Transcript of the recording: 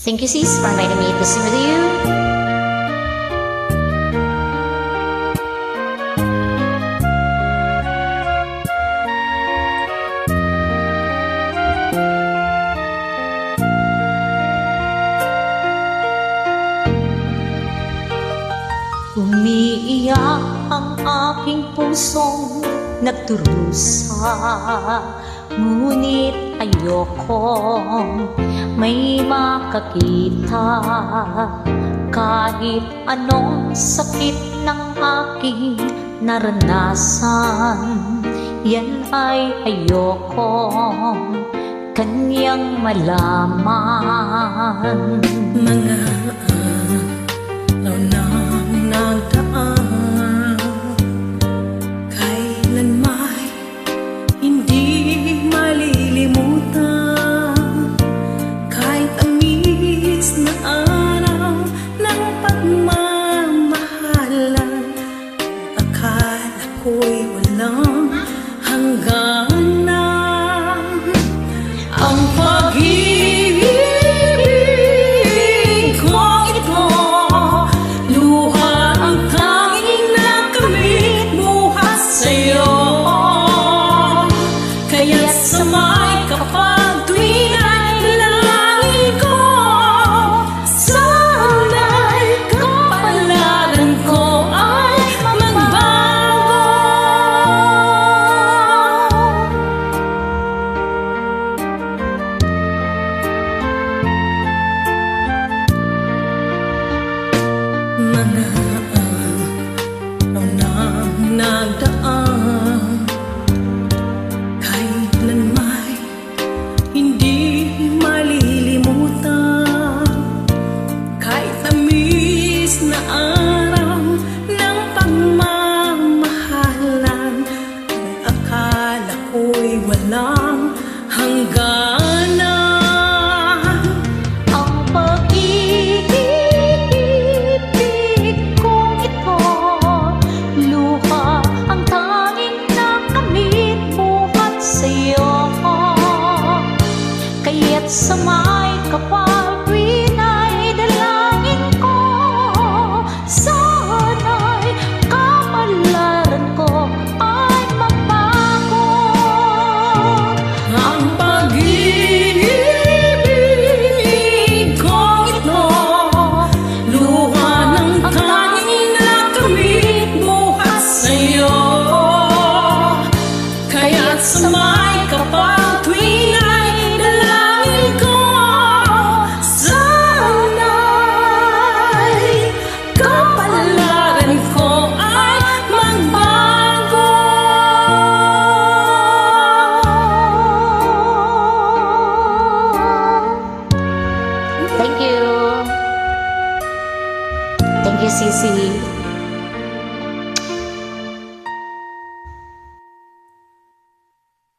Thank you, sis, for inviting me to sing with you. Umiiyak ang aking pusong nagdurusa, ngunit ayokong may makakita. Kahit anong sakit ng aking naranasan, yan ay ayokong kanyang malaman. Mga araw na nagdaan, kailan may hindi malilimutan. Kahit tamis na araw ng pagmamahalan, akala ko'y walang hangganan. Ang pag-ibig ko ito, luha ang tanging nakamit buhat sa'yo. Kaya't sa may kapag-tuwing ay dalangin ko, sana'y kapalaran ko ay magbago. Mga araw na nagdaan, kailan may hindi malilimutan. Kahit tamis na araw ng pagmamahalan, akala ko'y walang hangganan. Ang pag-ibig kong ito, luha ang tanging nakamit buhat sa'yo. Kaya't sa may kapag-tuwing ay dalangin ko, sana'y kapalaran ko ay magbago. Ang pag-ibig ko ito, luha ng tanging nakamit buhat sa'yo. Kaya't sa may kapag-tuwing ay dalangin ko, sana'y kapalaran ko ay magbago. Thank you. Thank you, Sisi.